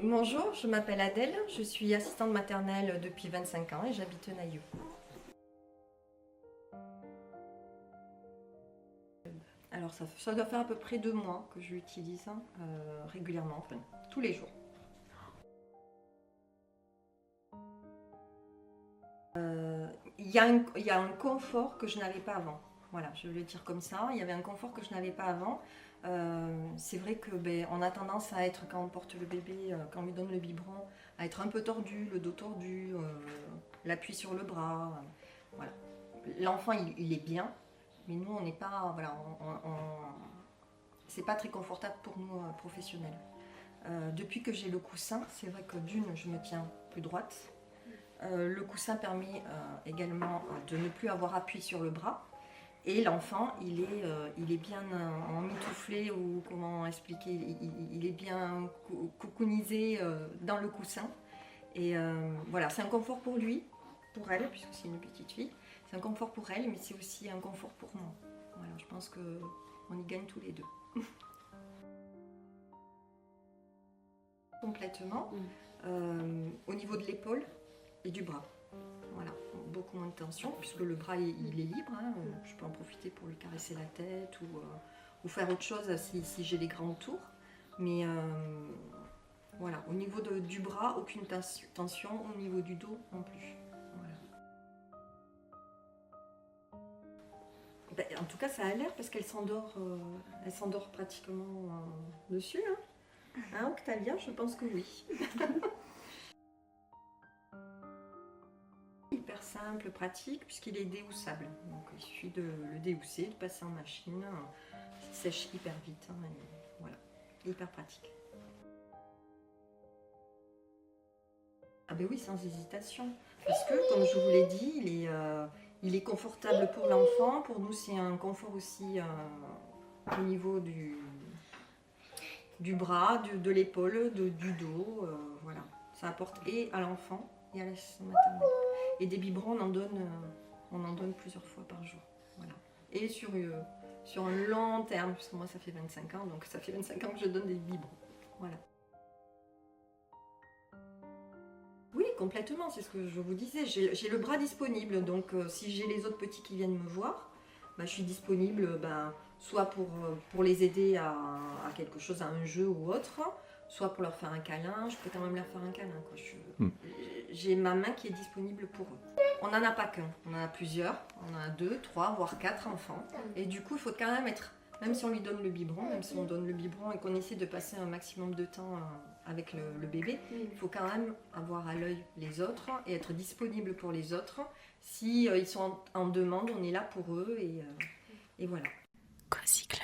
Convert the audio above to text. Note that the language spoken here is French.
Bonjour, je m'appelle Adèle, je suis assistante maternelle depuis 25 ans et j'habite Naïeux. Alors ça doit faire à peu près 2 mois que je l'utilise régulièrement, enfin tous les jours. Il y a un confort que je n'avais pas avant. Voilà, je vais le dire comme ça. Il y avait un confort que je n'avais pas avant. C'est vrai que on a tendance à être, quand on porte le bébé, quand on lui donne le biberon, à être un peu tordu, le dos tordu, l'appui sur le bras. Voilà. L'enfant, il est bien, mais nous, on n'est pas, voilà, c'est pas très confortable pour nous professionnels. Depuis que j'ai le coussin, c'est vrai que d'une, je me tiens plus droite. Le coussin permet également de ne plus avoir appui sur le bras. Et l'enfant, il est bien emmitouflé, ou comment expliquer, il est bien cocoonisé dans le coussin. Et voilà, c'est un confort pour lui, pour elle, puisque c'est une petite fille. C'est un confort pour elle, mais c'est aussi un confort pour moi. Voilà, je pense qu'on y gagne tous les deux. Complètement. Au niveau de l'épaule et du bras. Voilà, beaucoup moins de tension, puisque le bras il est libre. Hein. Je peux en profiter pour lui caresser la tête ou faire autre chose si j'ai les grands tours. Mais voilà, au niveau du bras, aucune tension, au niveau du dos non plus. Voilà. En tout cas, ça a l'air parce qu'elle s'endort pratiquement dessus. Hein, Octavia, je pense que oui. Hyper simple, pratique, puisqu'il est déhoussable. Donc il suffit de le déhousser, de passer en machine. Il sèche hyper vite. Hein, et voilà, hyper pratique. Ah ben oui, sans hésitation. Parce que, comme je vous l'ai dit, il est confortable pour l'enfant. Pour nous, c'est un confort aussi au niveau du bras, de l'épaule, du dos. Voilà, ça apporte et à l'enfant et à l'assistante maternelle. Et des biberons, on en donne plusieurs fois par jour. Voilà. Et sur un long terme, puisque moi ça fait 25 ans, donc ça fait 25 ans que je donne des biberons. Voilà. Oui, complètement, c'est ce que je vous disais. J'ai le bras disponible, donc si j'ai les autres petits qui viennent me voir, je suis disponible soit pour les aider à quelque chose, à un jeu ou autre, soit pour leur faire un câlin. Je peux quand même leur faire un câlin. J'ai ma main qui est disponible pour eux. On n'en a pas qu'un, on en a plusieurs. On a 2, 3, voire 4 enfants. Et du coup, il faut quand même être, même si on lui donne le biberon, même si on donne le biberon et qu'on essaie de passer un maximum de temps avec le bébé, il faut quand même avoir à l'œil les autres et être disponible pour les autres. Si ils sont en demande, on est là pour eux et voilà. Cozy Club.